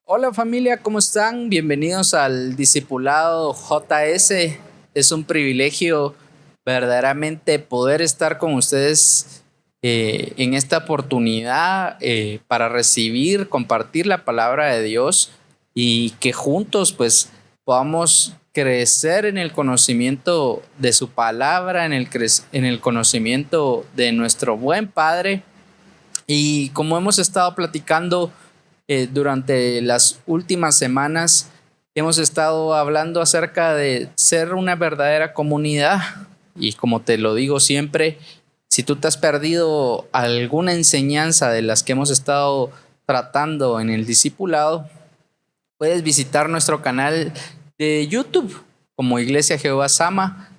Hola familia, ¿cómo están? Bienvenidos al Discipulado JS. Es un privilegio verdaderamente poder estar con ustedes en esta oportunidad para recibir, compartir la palabra de Dios y que juntos pues podamos crecer en el conocimiento de su palabra, en el conocimiento de nuestro buen Padre. Y como hemos estado platicando durante las últimas semanas, hemos estado hablando acerca de ser una verdadera comunidad. Y como te lo digo siempre, si tú te has perdido alguna enseñanza de las que hemos estado tratando en el discipulado, puedes visitar nuestro canal de YouTube como Iglesia Jehová Sama.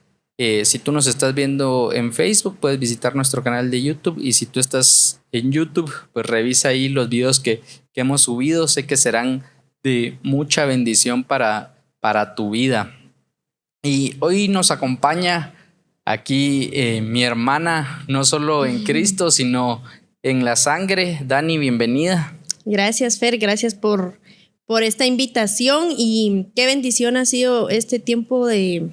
Si tú nos estás viendo en Facebook, puedes visitar nuestro canal de YouTube. Y si tú estás en YouTube, pues revisa ahí los videos que hemos subido. Sé que serán de mucha bendición para tu vida. Y hoy nos acompaña aquí mi hermana, no solo en Cristo, sino en la sangre. Dani, bienvenida. Gracias, Fer, gracias por esta invitación y qué bendición ha sido este tiempo de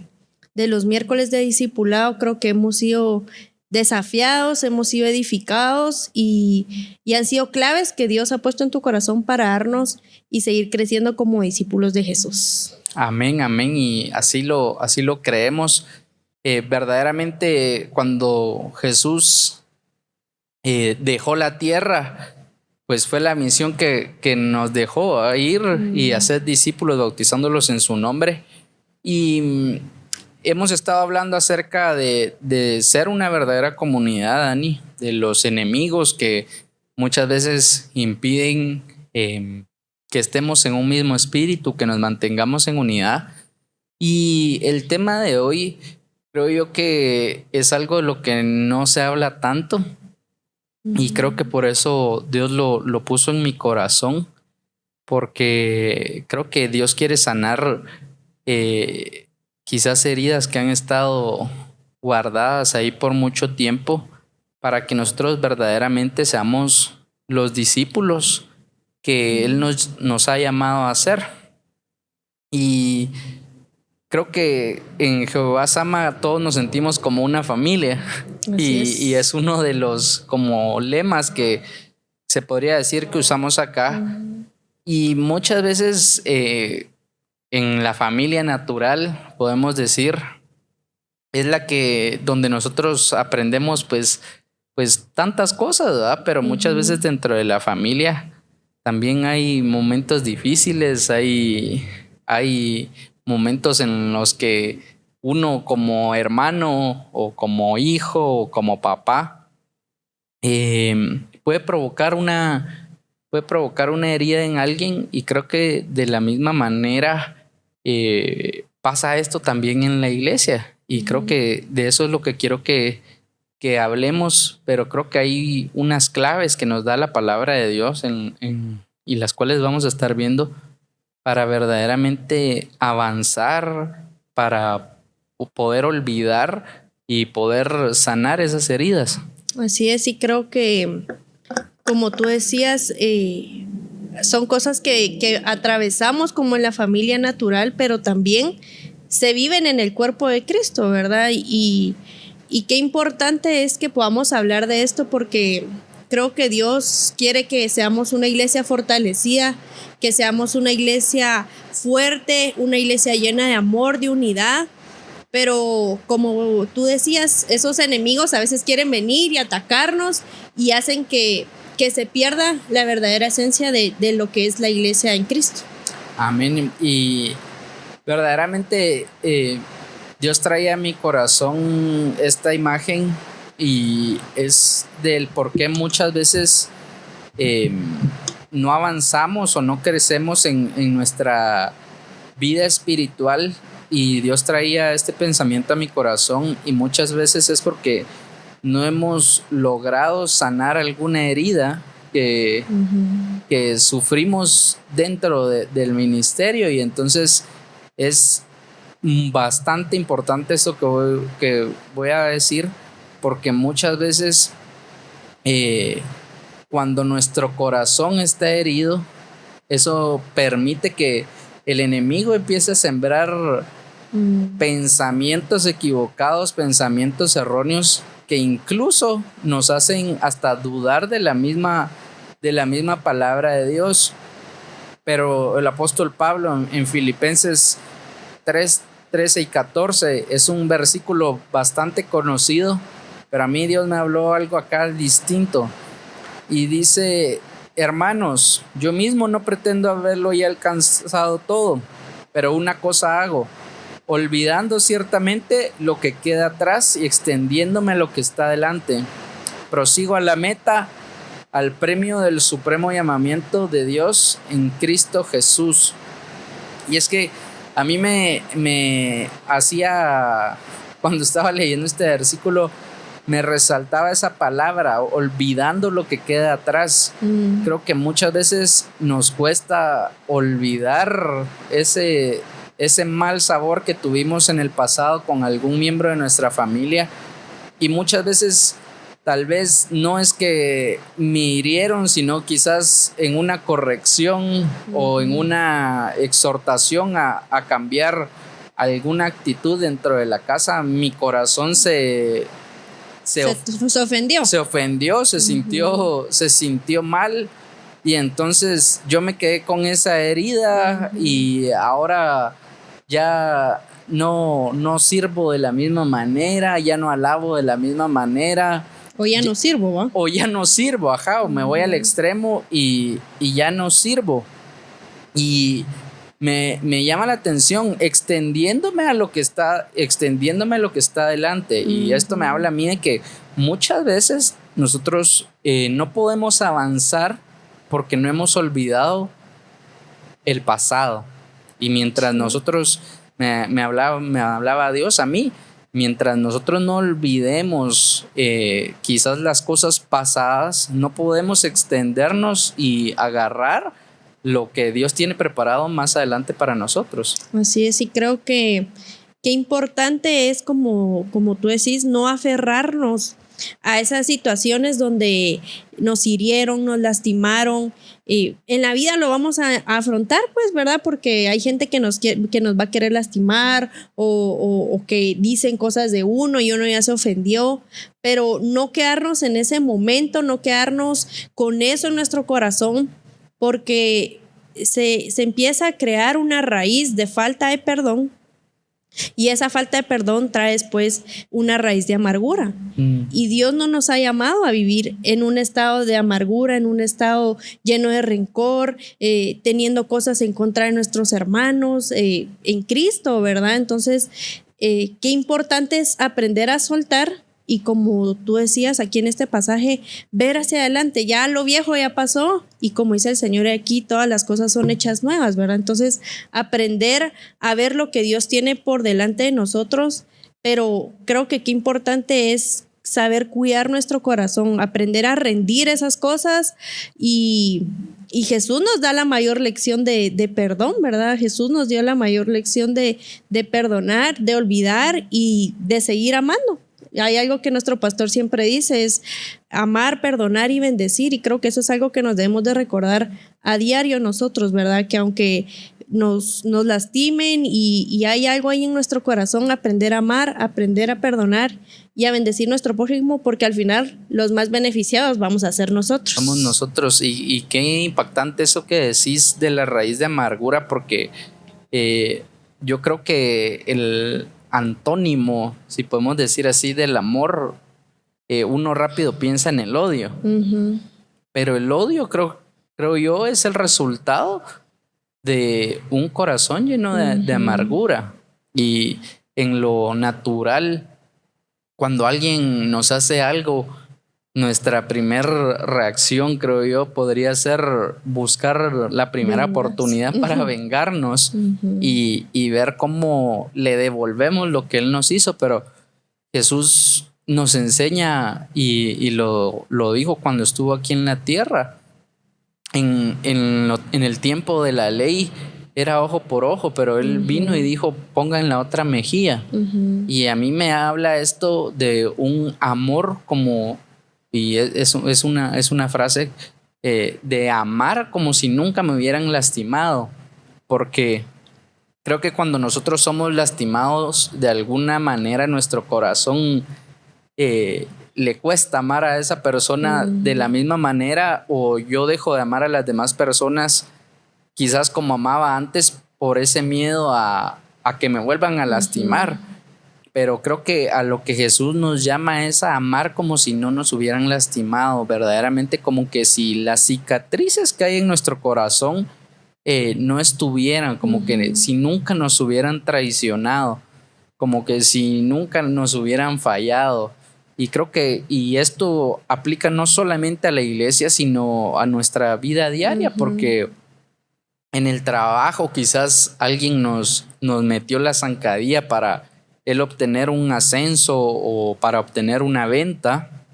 los miércoles de discipulado. Creo que hemos sido desafiados, hemos sido edificados y han sido claves que Dios ha puesto en tu corazón para darnos y seguir creciendo como discípulos de Jesús. Amén, amén, y así lo creemos. Verdaderamente cuando Jesús dejó la tierra, pues fue la misión que nos dejó a ir y hacer discípulos, bautizándolos en su nombre. Y hemos estado hablando acerca de ser una verdadera comunidad, Dani, de los enemigos que muchas veces impiden que estemos en un mismo espíritu, que nos mantengamos en unidad. Y el tema de hoy creo yo que es algo de lo que no se habla tanto. Y creo que por eso Dios lo puso en mi corazón, porque creo que Dios quiere sanar quizás heridas que han estado guardadas ahí por mucho tiempo, para que nosotros verdaderamente seamos los discípulos que Él nos ha llamado a ser. Y creo que en Jehová Sama todos nos sentimos como una familia. Y es uno de los como lemas que se podría decir que usamos acá. Y muchas veces en la familia natural, podemos decir, es la que donde nosotros aprendemos pues tantas cosas, ¿verdad? Pero muchas veces dentro de la familia también hay momentos difíciles, hay momentos en los que uno como hermano o como hijo o como papá puede provocar una herida en alguien. Y creo que de la misma manera pasa esto también en la iglesia. Y creo que de eso es lo que quiero que hablemos, pero creo que hay unas claves que nos da la palabra de Dios y las cuales vamos a estar viendo para verdaderamente avanzar, para poder olvidar y poder sanar esas heridas. Así es, y creo que, como tú decías, son cosas que atravesamos como en la familia natural, pero también se viven en el cuerpo de Cristo, ¿verdad? Y qué importante es que podamos hablar de esto, porque creo que Dios quiere que seamos una iglesia fortalecida, que seamos una iglesia fuerte, una iglesia llena de amor, de unidad. Pero como tú decías, esos enemigos a veces quieren venir y atacarnos y hacen que se pierda la verdadera esencia de lo que es la iglesia en Cristo. Amén. Y verdaderamente Dios trae a mi corazón esta imagen, y es del por qué muchas veces no avanzamos o no crecemos en nuestra vida espiritual. Y Dios traía este pensamiento a mi corazón, y muchas veces es porque no hemos logrado sanar alguna herida que sufrimos dentro del ministerio. Y entonces es bastante importante eso que voy a decir, porque muchas veces cuando nuestro corazón está herido, eso permite que el enemigo empiece a sembrar pensamientos equivocados, pensamientos erróneos que incluso nos hacen hasta dudar de la misma palabra de Dios. Pero el apóstol Pablo en Filipenses 3, 13 y 14 es un versículo bastante conocido, pero a mí Dios me habló algo acá distinto y dice: hermanos, yo mismo no pretendo haberlo ya alcanzado todo, pero una cosa hago, olvidando ciertamente lo que queda atrás y extendiéndome a lo que está delante, prosigo a la meta, al premio del supremo llamamiento de Dios en Cristo Jesús. Y es que a mí me hacía, cuando estaba leyendo este versículo, me resaltaba esa palabra, olvidando lo que queda atrás. Creo que muchas veces nos cuesta olvidar ese mal sabor que tuvimos en el pasado con algún miembro de nuestra familia, y muchas veces tal vez no es que me hirieron, sino quizás en una corrección o en una exhortación a cambiar alguna actitud dentro de la casa, mi corazón se ofendió. Se ofendió, se sintió mal, y entonces yo me quedé con esa herida y ahora ya no sirvo de la misma manera, ya no alabo de la misma manera. O ya no sirvo, ¿va? O ya no sirvo, o me voy al extremo y ya no sirvo. Y me llama la atención, extendiéndome a lo que está adelante. Y esto me habla a mí de que muchas veces nosotros no podemos avanzar porque no hemos olvidado el pasado. Y mientras nosotros, me hablaba Dios a mí, mientras nosotros no olvidemos quizás las cosas pasadas, no podemos extendernos y agarrar lo que Dios tiene preparado más adelante para nosotros. Así es, y creo que qué importante es, como tú decís, no aferrarnos a esas situaciones donde nos hirieron, nos lastimaron. En la vida lo vamos a afrontar, pues, ¿verdad? Porque hay gente que nos va a querer lastimar o que dicen cosas de uno y uno ya se ofendió, pero no quedarnos en ese momento, no quedarnos con eso en nuestro corazón, porque se empieza a crear una raíz de falta de perdón. Y esa falta de perdón trae después una raíz de amargura. Y Dios no nos ha llamado a vivir en un estado de amargura, en un estado lleno de rencor, teniendo cosas en contra de nuestros hermanos, en Cristo, ¿verdad? Entonces, qué importante es aprender a soltar. Y como tú decías aquí en este pasaje, ver hacia adelante. Ya lo viejo ya pasó, y como dice el Señor aquí, todas las cosas son hechas nuevas, ¿verdad? Entonces, aprender a ver lo que Dios tiene por delante de nosotros, pero creo que qué importante es saber cuidar nuestro corazón, aprender a rendir esas cosas, y Jesús nos da la mayor lección de perdón, ¿verdad? Jesús nos dio la mayor lección de perdonar, de olvidar y de seguir amando. Hay algo que nuestro pastor siempre dice, es amar, perdonar y bendecir, y creo que eso es algo que nos debemos de recordar a diario nosotros, ¿verdad? Que aunque nos lastimen y hay algo ahí en nuestro corazón, aprender a amar, aprender a perdonar y a bendecir nuestro prójimo, porque al final los más beneficiados vamos a ser nosotros. Somos nosotros, y qué impactante eso que decís de la raíz de amargura, porque yo creo que el antónimo, si podemos decir así, del amor, uno rápido piensa en el odio. Pero el odio, creo yo, es el resultado de un corazón lleno de amargura. Y en lo natural, cuando alguien nos hace algo, nuestra primera reacción, creo yo, podría ser buscar la primera oportunidad para vengarnos y ver cómo le devolvemos lo que Él nos hizo. Pero Jesús nos enseña, y lo dijo cuando estuvo aquí en la tierra. En el tiempo de la ley era ojo por ojo, pero Él vino y dijo: ponga en la otra mejilla. Y a mí me habla esto de un amor como... Y es una frase de amar como si nunca me hubieran lastimado, porque creo que cuando nosotros somos lastimados de alguna manera, nuestro corazón le cuesta amar a esa persona de la misma manera, o yo dejo de amar a las demás personas quizás como amaba antes por ese miedo a que me vuelvan a lastimar. Pero creo que a lo que Jesús nos llama es a amar como si no nos hubieran lastimado, verdaderamente, como que si las cicatrices que hay en nuestro corazón no estuvieran, como que si nunca nos hubieran traicionado, como que si nunca nos hubieran fallado. Y creo que esto aplica no solamente a la iglesia, sino a nuestra vida diaria, porque en el trabajo quizás alguien nos metió la zancadilla para el obtener un ascenso o para obtener una venta,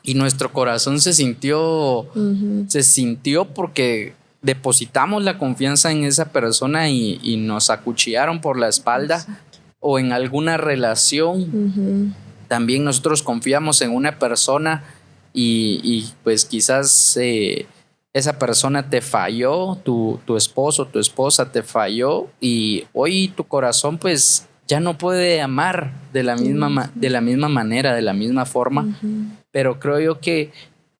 y nuestro corazón se sintió porque depositamos la confianza en esa persona y nos acuchillaron por la espalda. Exacto. O en alguna relación también nosotros confiamos en una persona y pues quizás esa persona te falló, tu esposo, tu esposa te falló, y hoy tu corazón pues ya no puede amar de la misma manera, de la misma forma. Pero creo yo que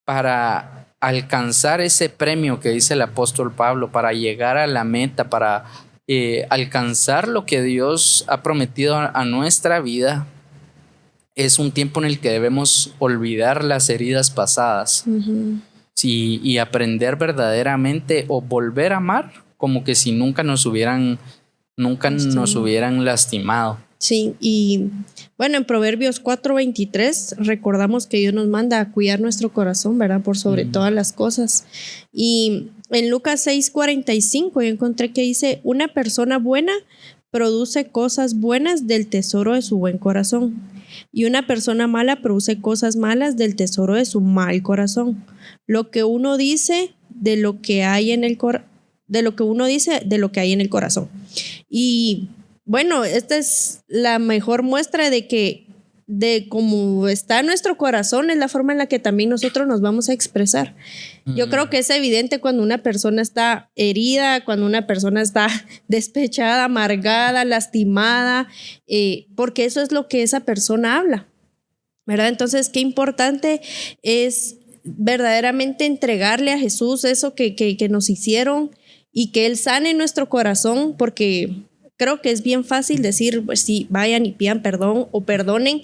para alcanzar ese premio que dice el apóstol Pablo, para llegar a la meta, para alcanzar lo que Dios ha prometido a nuestra vida, es un tiempo en el que debemos olvidar las heridas pasadas. Sí, y aprender verdaderamente o volver a amar como que si nunca nos hubieran lastimado. Sí, y bueno, en Proverbios 4:23 recordamos que Dios nos manda a cuidar nuestro corazón, ¿verdad? Por sobre todas las cosas. Y en Lucas 6:45 yo encontré que dice: una persona buena produce cosas buenas del tesoro de su buen corazón, y una persona mala produce cosas malas del tesoro de su mal corazón. Lo que uno dice de lo que hay en el corazón. Y bueno, esta es la mejor muestra de cómo está nuestro corazón, es la forma en la que también nosotros nos vamos a expresar. Yo creo que es evidente cuando una persona está herida, cuando una persona está despechada, amargada, lastimada, porque eso es lo que esa persona habla, ¿verdad? Entonces, qué importante es verdaderamente entregarle a Jesús eso que nos hicieron y que Él sane nuestro corazón, porque creo que es bien fácil decir, pues sí, vayan y pidan perdón o perdonen,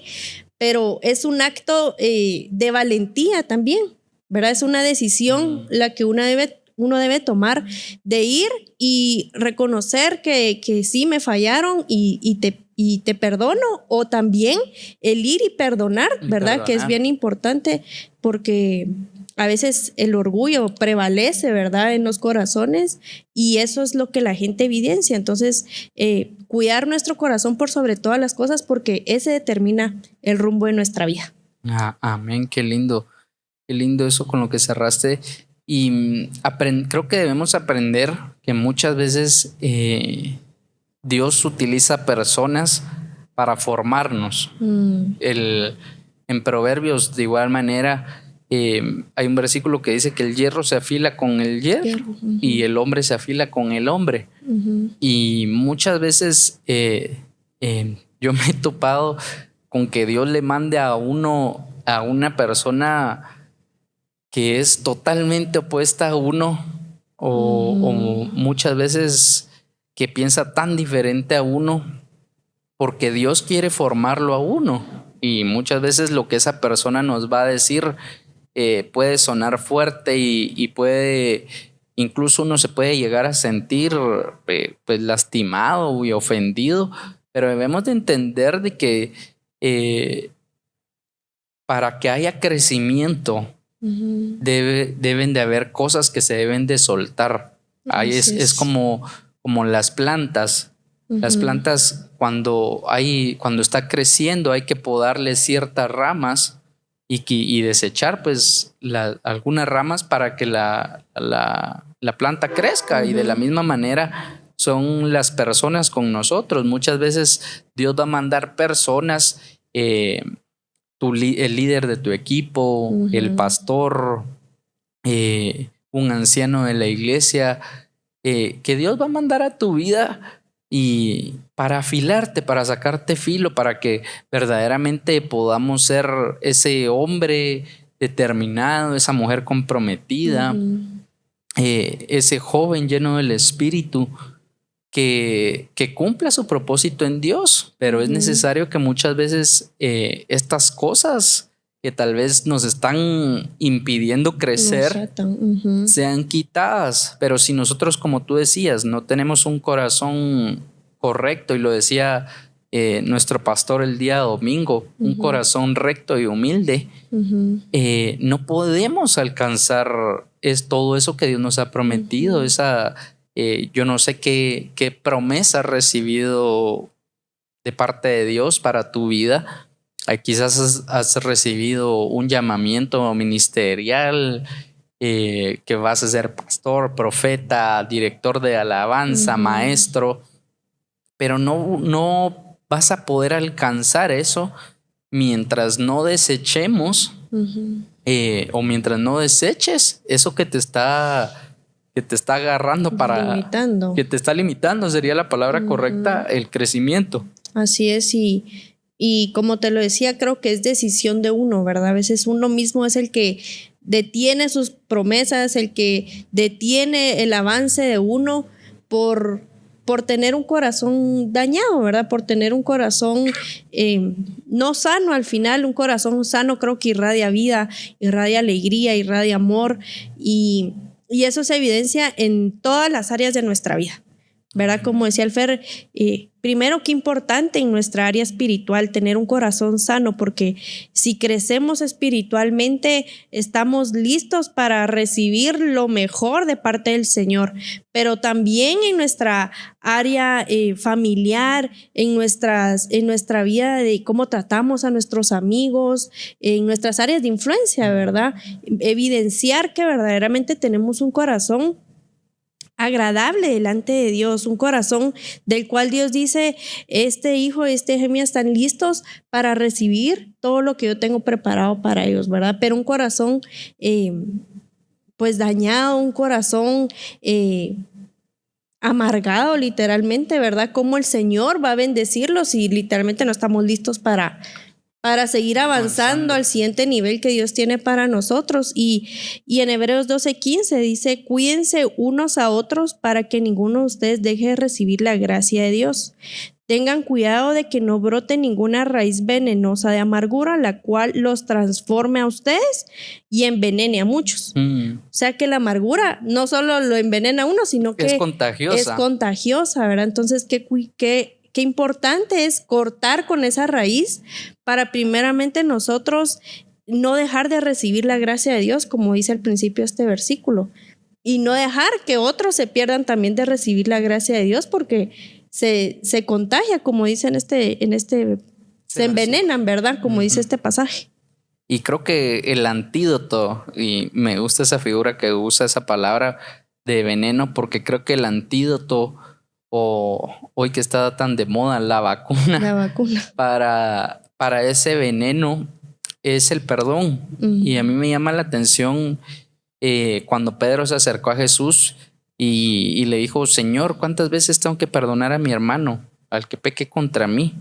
pero es un acto de valentía también, ¿verdad? Es una decisión la que uno debe tomar, de ir y reconocer que sí me fallaron y te perdono, o también el ir y perdonar, ¿verdad? Que es bien importante, porque a veces el orgullo prevalece, ¿verdad?, en los corazones, y eso es lo que la gente evidencia. Entonces, cuidar nuestro corazón por sobre todas las cosas, porque ese determina el rumbo de nuestra vida. Amén, qué lindo eso con lo que cerraste. Y creo que debemos aprender que muchas veces Dios utiliza personas para formarnos. En Proverbios, de igual manera, hay un versículo que dice que el hierro se afila con el hierro y el hombre se afila con el hombre. Y muchas veces yo me he topado con que Dios le mande a una persona que es totalmente opuesta a uno, o muchas veces que piensa tan diferente a uno, porque Dios quiere formarlo a uno, y muchas veces lo que esa persona nos va a decir puede sonar fuerte y puede, incluso uno se puede llegar a sentir pues lastimado y ofendido, pero debemos de entender de que para que haya crecimiento deben de haber cosas que se deben de soltar. Ahí es como las plantas. Las plantas cuando está creciendo hay que podarle ciertas ramas y desechar pues algunas ramas para que la planta crezca. Y de la misma manera son las personas con nosotros. Muchas veces Dios va a mandar personas, el líder de tu equipo, el pastor, un anciano de la iglesia, que Dios va a mandar a tu vida y para afilarte, para sacarte filo, para que verdaderamente podamos ser ese hombre determinado, esa mujer comprometida, ese joven lleno del Espíritu que cumpla su propósito en Dios. Pero es necesario que muchas veces estas cosas que tal vez nos están impidiendo crecer sean quitadas. Pero si nosotros, como tú decías, no tenemos un corazón correcto, y lo decía nuestro pastor el día domingo, un corazón recto y humilde, no podemos alcanzar todo eso que Dios nos ha prometido. Yo no sé qué promesa has recibido de parte de Dios para tu vida. Quizás has recibido un llamamiento ministerial, que vas a ser pastor, profeta, director de alabanza, maestro, pero no vas a poder alcanzar eso mientras no desechemos o mientras no deseches eso que te está agarrando, que te está limitando, sería la palabra correcta, el crecimiento. Así es, y como te lo decía, creo que es decisión de uno, ¿verdad? A veces uno mismo es el que detiene sus promesas, el que detiene el avance de uno por tener un corazón dañado, ¿verdad? Por tener un corazón no sano al final. Un corazón sano creo que irradia vida, irradia alegría, irradia amor, y eso se evidencia en todas las áreas de nuestra vida, ¿verdad? Como decía el Fer, primero, qué importante en nuestra área espiritual tener un corazón sano, porque si crecemos espiritualmente estamos listos para recibir lo mejor de parte del Señor, pero también en nuestra área familiar, en nuestra vida de cómo tratamos a nuestros amigos, en nuestras áreas de influencia, ¿verdad? Evidenciar que verdaderamente tenemos un corazón agradable delante de Dios, un corazón del cual Dios dice: este hijo y esta hija mía están listos para recibir todo lo que yo tengo preparado para ellos, ¿verdad? Pero un corazón pues dañado, un corazón amargado literalmente, ¿verdad? ¿Cómo el Señor va a bendecirlos si literalmente no estamos listos para seguir avanzando al siguiente nivel que Dios tiene para nosotros? Y en Hebreos 12:15 dice: cuídense unos a otros para que ninguno de ustedes deje de recibir la gracia de Dios. Tengan cuidado de que no brote ninguna raíz venenosa de amargura, la cual los transforme a ustedes y envenene a muchos. O sea que la amargura no solo lo envenena a uno, sino que es contagiosa. Es contagiosa, ¿verdad? Entonces, qué importante es cortar con esa raíz para primeramente nosotros no dejar de recibir la gracia de Dios, como dice al principio de este versículo, y no dejar que otros se pierdan también de recibir la gracia de Dios, porque se contagia, como dice se envenenan, ¿verdad? Como dice este pasaje. Y creo que el antídoto, y me gusta esa figura que usa esa palabra de veneno, porque creo que el antídoto, o hoy que está tan de moda, la vacuna. Para ese veneno es el perdón. Y a mí me llama la atención cuando Pedro se acercó a Jesús y le dijo: Señor, ¿cuántas veces tengo que perdonar a mi hermano, al que peque contra mí?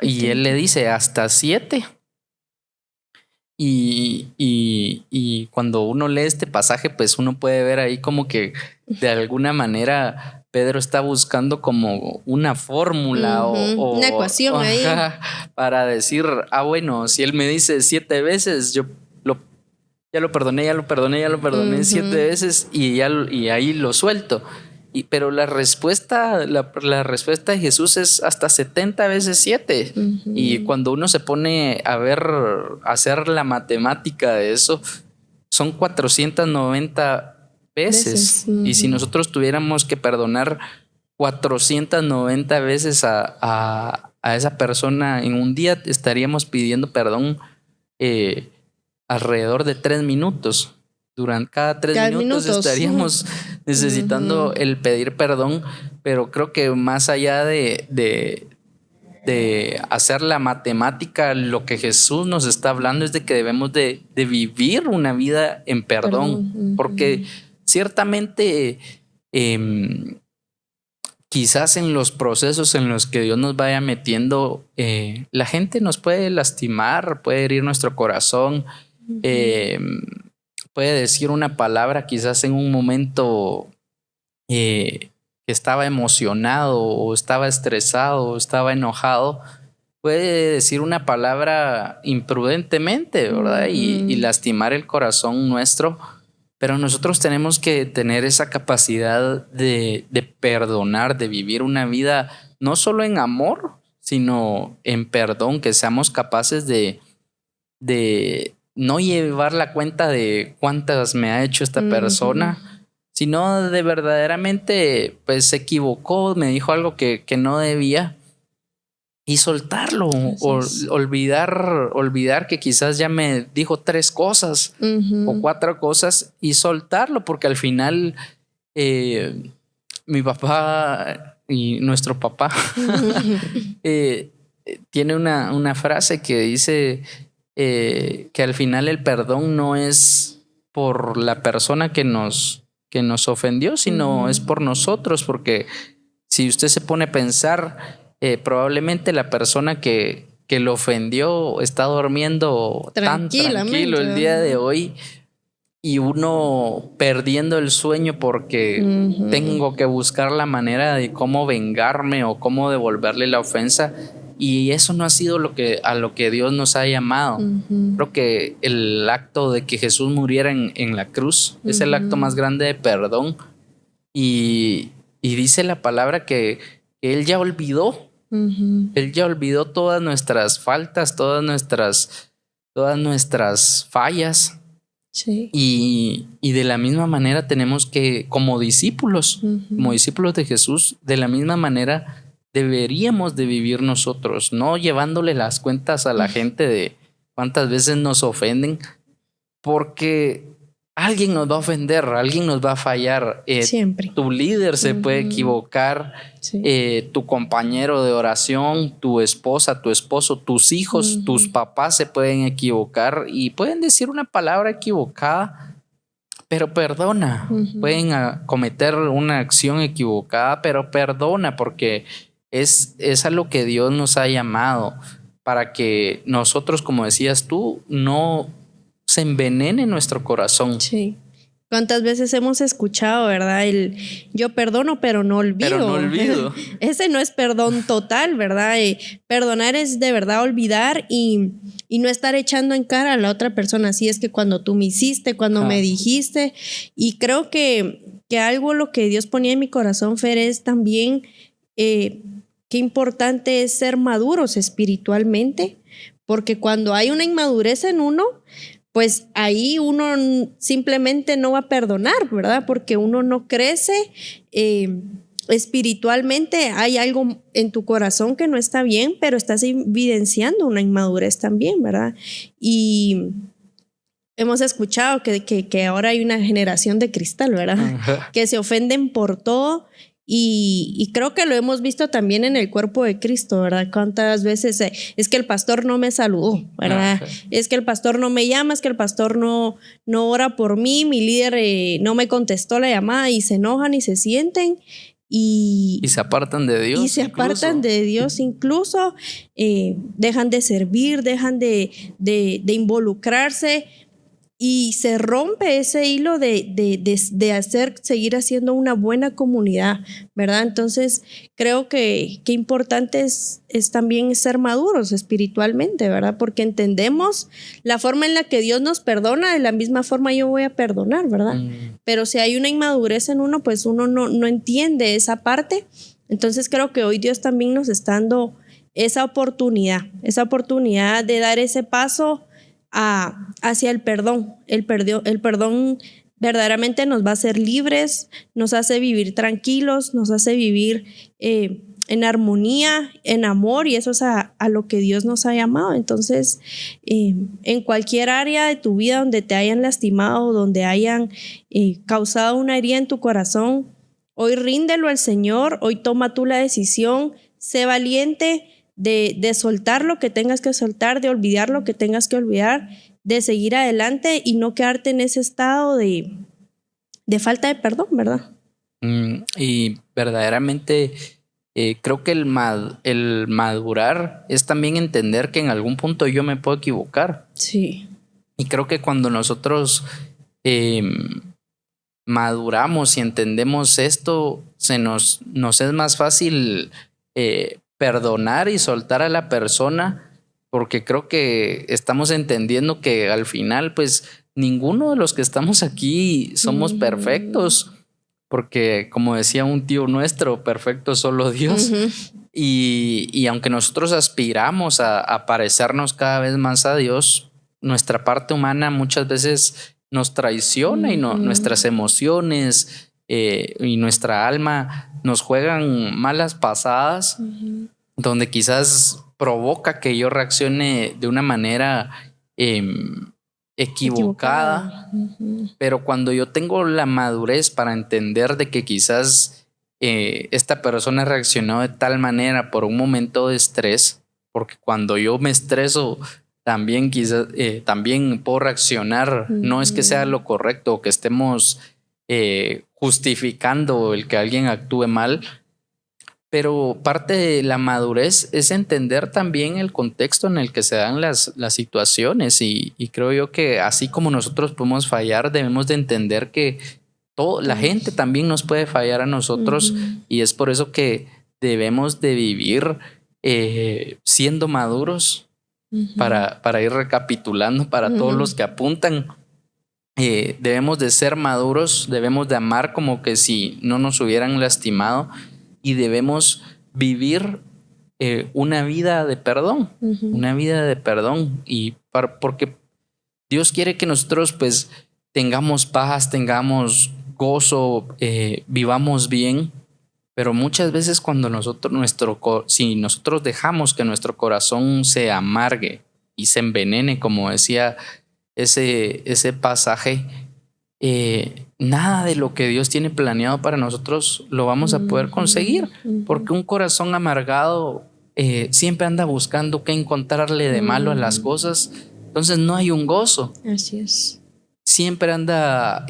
Y él le dice: hasta 7. Y cuando uno lee este pasaje, pues uno puede ver ahí como que de alguna manera Pedro está buscando como una fórmula o una ecuación ahí para decir: bueno, si él me dice 7 veces, yo ya lo perdoné 7 veces y ahí lo suelto. Pero la respuesta de Jesús es hasta 70 veces 7. Y cuando uno se pone a hacer la matemática de eso, son 490 veces. Y si nosotros tuviéramos que perdonar 490 veces a esa persona en un día, estaríamos pidiendo perdón alrededor de 3 minutos. Durante cada 3 minutos estaríamos necesitando el pedir perdón. Pero creo que más allá de de hacer la matemática, lo que Jesús nos está hablando es de que debemos de vivir una vida en perdón. Porque ciertamente quizás en los procesos en los que Dios nos vaya metiendo, la gente nos puede lastimar, puede herir nuestro corazón, puede decir una palabra quizás en un momento que estaba emocionado o estaba estresado o estaba enojado, puede decir una palabra imprudentemente, ¿verdad? Y lastimar el corazón nuestro. Pero nosotros tenemos que tener esa capacidad de perdonar, de vivir una vida no solo en amor, sino en perdón, que seamos capaces de no llevar la cuenta de cuántas me ha hecho esta persona, sino de verdaderamente, pues se equivocó, me dijo algo que no debía, y soltarlo, olvidar que quizás ya me dijo 3 cosas o 4 cosas y soltarlo, porque al final mi papá y nuestro papá tiene una frase que dice que al final el perdón no es por la persona que nos ofendió, sino es por nosotros, porque si usted se pone a pensar, probablemente la persona que lo ofendió está durmiendo tan tranquilo el día de hoy, y uno perdiendo el sueño porque tengo que buscar la manera de cómo vengarme o cómo devolverle la ofensa, y eso no ha sido a lo que Dios nos ha llamado. Creo que el acto de que Jesús muriera en la cruz es el acto más grande de perdón, y dice la palabra que Él ya olvidó. Él ya olvidó todas nuestras faltas, todas nuestras fallas. Sí. Y de la misma manera tenemos que, como discípulos de Jesús, de la misma manera deberíamos de vivir nosotros, no llevándole las cuentas a la gente de cuántas veces nos ofenden, porque alguien nos va a ofender, alguien nos va a fallar. Siempre. Tu líder se puede equivocar, tu compañero de oración, tu esposa, tu esposo, tus hijos, tus papás se pueden equivocar y pueden decir una palabra equivocada, pero perdona. Pueden cometer una acción equivocada, pero perdona, porque es a lo que Dios nos ha llamado, para que nosotros, como decías tú, no se envenene nuestro corazón. Sí. ¿Cuántas veces hemos escuchado, verdad? El yo perdono, pero no olvido. Pero no olvido. Ese no es perdón total, ¿verdad? Perdonar es de verdad olvidar y no estar echando en cara a la otra persona. Así es que cuando tú me hiciste, cuando me dijiste. Y creo que algo lo que Dios ponía en mi corazón, Fer, es también qué importante es ser maduros espiritualmente, porque cuando hay una inmadurez en uno, pues ahí uno simplemente no va a perdonar, ¿verdad? Porque uno no crece espiritualmente. Hay algo en tu corazón que no está bien, pero estás evidenciando una inmadurez también, ¿verdad? Y hemos escuchado que ahora hay una generación de cristal, ¿verdad? Que se ofenden por todo. Y creo que lo hemos visto también en el cuerpo de Cristo, ¿verdad? Cuántas veces es que el pastor no me saludó, ¿verdad? Es que el pastor no me llama, es que el pastor no ora por mí, mi líder no me contestó la llamada, y se enojan y se sienten y se apartan de Dios. Y se apartan de Dios, incluso dejan de servir, dejan de involucrarse. Y se rompe ese hilo de seguir haciendo una buena comunidad, ¿verdad? Entonces, creo que importante es también ser maduros espiritualmente, ¿verdad? Porque entendemos la forma en la que Dios nos perdona, de la misma forma yo voy a perdonar, ¿verdad? Pero si hay una inmadurez en uno, pues uno no entiende esa parte. Entonces, creo que hoy Dios también nos está dando esa oportunidad de dar ese paso hacia el perdón. El perdón verdaderamente nos va a hacer libres, nos hace vivir tranquilos, nos hace vivir en armonía, en amor, y eso es a lo que Dios nos ha llamado. Entonces, en cualquier área de tu vida donde te hayan lastimado, donde hayan causado una herida en tu corazón, hoy ríndelo al Señor, hoy toma tú la decisión, sé valiente, de soltar lo que tengas que soltar, de olvidar lo que tengas que olvidar, de seguir adelante y no quedarte en ese estado de falta de perdón, ¿verdad? Y verdaderamente creo que el madurar es también entender que en algún punto yo me puedo equivocar. Sí. Y creo que cuando nosotros maduramos y entendemos esto, nos es más fácil perdonar y soltar a la persona, porque creo que estamos entendiendo que al final, pues, ninguno de los que estamos aquí somos perfectos, porque como decía un tío nuestro, perfecto es solo Dios. Y aunque nosotros aspiramos a parecernos cada vez más a Dios, nuestra parte humana muchas veces nos traiciona y nuestras emociones y nuestra alma nos juegan malas pasadas, donde quizás provoca que yo reaccione de una manera equivocada. Pero cuando yo tengo la madurez para entender de que quizás esta persona reaccionó de tal manera por un momento de estrés, porque cuando yo me estreso también quizás también puedo reaccionar. No es que sea lo correcto o que estemos justificando el que alguien actúe mal, pero parte de la madurez es entender también el contexto en el que se dan las situaciones y creo yo que así como nosotros podemos fallar, debemos de entender que la gente también nos puede fallar a nosotros y es por eso que debemos de vivir siendo maduros. Para ir recapitulando para todos los que apuntan, debemos de ser maduros, debemos de amar como que si no nos hubieran lastimado y debemos vivir una vida de perdón, una vida de perdón porque Dios quiere que nosotros pues tengamos paz, tengamos gozo, vivamos bien. Pero muchas veces cuando si nosotros dejamos que nuestro corazón se amargue y se envenene, como decía ese pasaje, nada de lo que Dios tiene planeado para nosotros lo vamos a poder conseguir, porque un corazón amargado siempre anda buscando qué encontrarle de malo a las cosas, entonces no hay un gozo. Así es. Siempre anda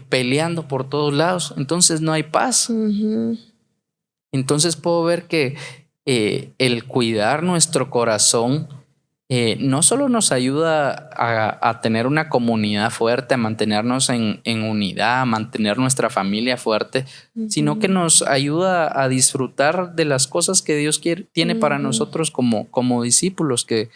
peleando por todos lados, entonces no hay paz. Entonces puedo ver que el cuidar nuestro corazón no solo nos ayuda a tener una comunidad fuerte, a mantenernos en unidad, a mantener nuestra familia fuerte, sino que nos ayuda a disfrutar de las cosas que Dios tiene para nosotros como discípulos, que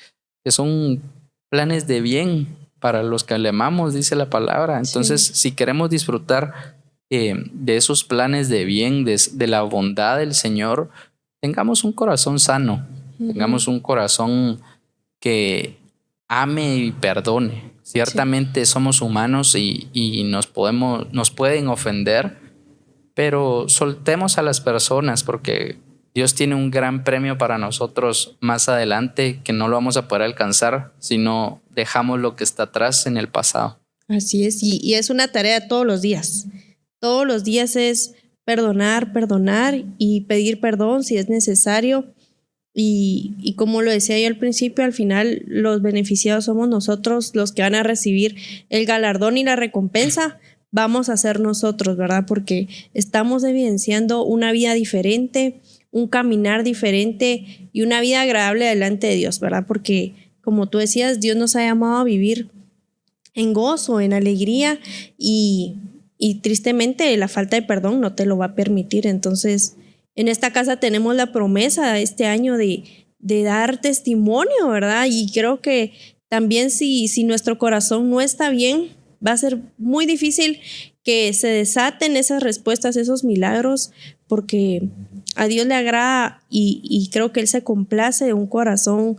son planes de bien para los que le amamos, dice la palabra. Entonces, si queremos disfrutar de esos planes de bien, de la bondad del Señor, tengamos un corazón sano, tengamos un corazón que ame y perdone. Ciertamente somos humanos y nos pueden ofender, pero soltemos a las personas porque Dios tiene un gran premio para nosotros más adelante que no lo vamos a poder alcanzar si no dejamos lo que está atrás en el pasado. Así es, y es una tarea todos los días. Todos los días es perdonar y pedir perdón si es necesario. Y como lo decía yo al principio, al final los beneficiados somos nosotros, los que van a recibir el galardón y la recompensa vamos a ser nosotros, ¿verdad? Porque estamos evidenciando una vida diferente, un caminar diferente y una vida agradable delante de Dios, ¿verdad? Porque como tú decías, Dios nos ha llamado a vivir en gozo, en alegría y tristemente la falta de perdón no te lo va a permitir. Entonces, en esta casa tenemos la promesa este año de dar testimonio, ¿verdad? Y creo que también si nuestro corazón no está bien, va a ser muy difícil que se desaten esas respuestas, esos milagros, porque a Dios le agrada y creo que Él se complace de un corazón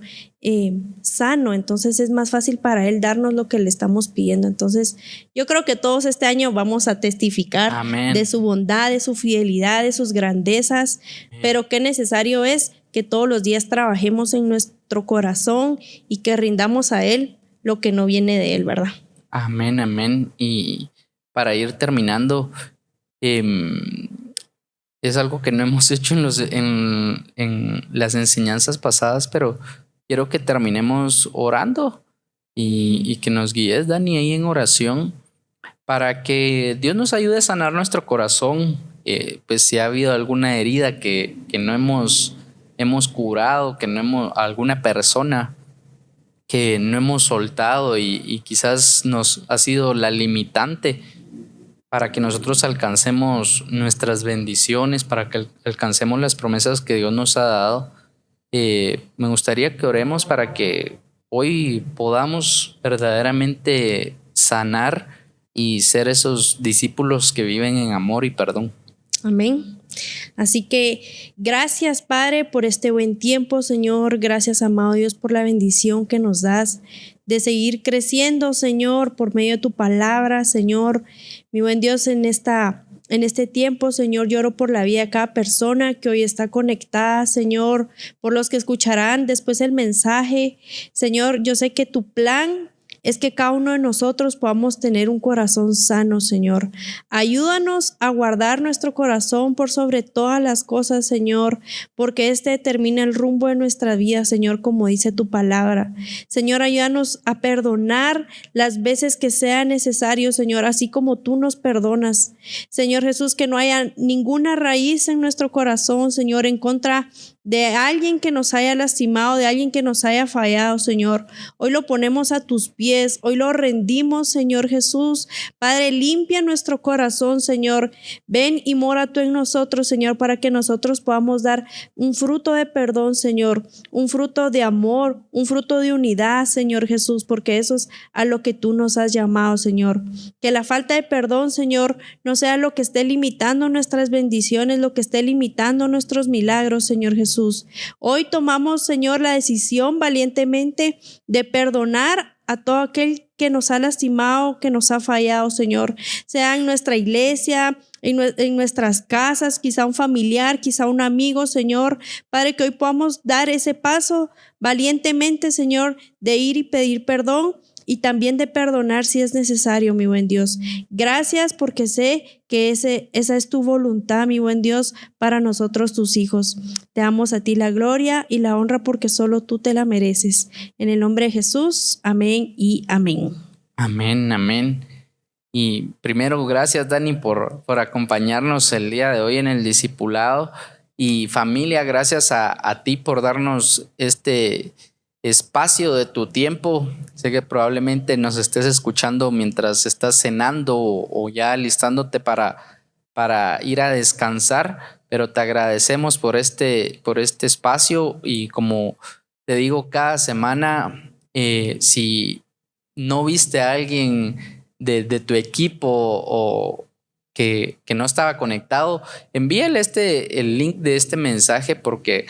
sano. Entonces es más fácil para Él darnos lo que le estamos pidiendo. Entonces yo creo que todos este año vamos a testificar Amén. De su bondad, de su fidelidad, de sus grandezas. Amén. Pero qué necesario es que todos los días trabajemos en nuestro corazón y que rindamos a Él lo que no viene de Él, ¿verdad? Amén, amén. Y para ir terminando, es algo que no hemos hecho en las enseñanzas pasadas, pero quiero que terminemos orando y que nos guíes, Dani, ahí en oración para que Dios nos ayude a sanar nuestro corazón. Pues si ha habido alguna herida que no hemos curado, que no hemos, alguna persona que no hemos soltado y quizás nos ha sido la limitante para que nosotros alcancemos nuestras bendiciones, para que alcancemos las promesas que Dios nos ha dado. Me gustaría que oremos para que hoy podamos verdaderamente sanar y ser esos discípulos que viven en amor y perdón. Amén. Así que gracias, Padre, por este buen tiempo, Señor. Gracias, amado Dios, por la bendición que nos das de seguir creciendo, Señor, por medio de tu palabra, Señor. Mi buen Dios, en este tiempo, Señor, lloro por la vida de cada persona que hoy está conectada, Señor, por los que escucharán después el mensaje. Señor, yo sé que tu plan es que cada uno de nosotros podamos tener un corazón sano, Señor. Ayúdanos a guardar nuestro corazón por sobre todas las cosas, Señor, porque este determina el rumbo de nuestra vida, Señor, como dice tu palabra. Señor, ayúdanos a perdonar las veces que sea necesario, Señor, así como tú nos perdonas. Señor Jesús, que no haya ninguna raíz en nuestro corazón, Señor, en contra de alguien que nos haya lastimado, de alguien que nos haya fallado, Señor. Hoy lo ponemos a tus pies, hoy lo rendimos, Señor Jesús. Padre, limpia nuestro corazón, Señor. Ven y mora tú en nosotros, Señor, para que nosotros podamos dar un fruto de perdón, Señor, un fruto de amor, un fruto de unidad, Señor Jesús, porque eso es a lo que tú nos has llamado, Señor. Que la falta de perdón, Señor, no sea lo que esté limitando nuestras bendiciones, lo que esté limitando nuestros milagros, Señor Jesús. Hoy tomamos, Señor, la decisión valientemente de perdonar a todo aquel que nos ha lastimado, que nos ha fallado, Señor, sea en nuestra iglesia, en nuestras casas, quizá un familiar, quizá un amigo, Señor. Padre, que hoy podamos dar ese paso valientemente, Señor, de ir y pedir perdón y también de perdonar si es necesario, mi buen Dios. Gracias porque sé que esa es tu voluntad, mi buen Dios, para nosotros tus hijos. Te damos a ti la gloria y la honra porque solo tú te la mereces. En el nombre de Jesús, amén y amén. Amén, amén. Y primero, gracias, Dani, por acompañarnos el día de hoy en el discipulado. Y familia, gracias a ti por darnos este espacio de tu tiempo. Sé que probablemente nos estés escuchando mientras estás cenando o ya alistándote para ir a descansar, pero te agradecemos por este espacio y como te digo cada semana, si no viste a alguien de tu equipo o que no estaba conectado, envíale el link de este mensaje porque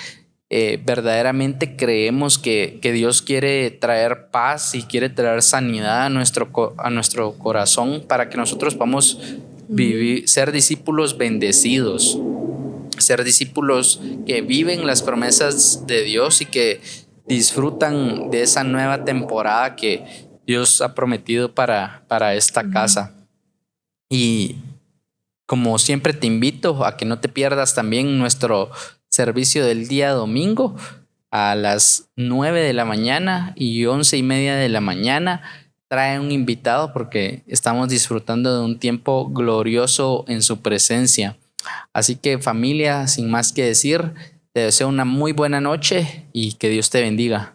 verdaderamente creemos que Dios quiere traer paz y quiere traer sanidad a nuestro corazón para que nosotros podamos vivir, ser discípulos bendecidos, ser discípulos que viven las promesas de Dios y que disfrutan de esa nueva temporada que Dios ha prometido para esta casa. Y como siempre te invito a que no te pierdas también nuestro servicio del día domingo a las 9 de la mañana y 11:30 de la mañana. Trae un invitado porque estamos disfrutando de un tiempo glorioso en su presencia. Así que familia, sin más que decir, te deseo una muy buena noche y que Dios te bendiga.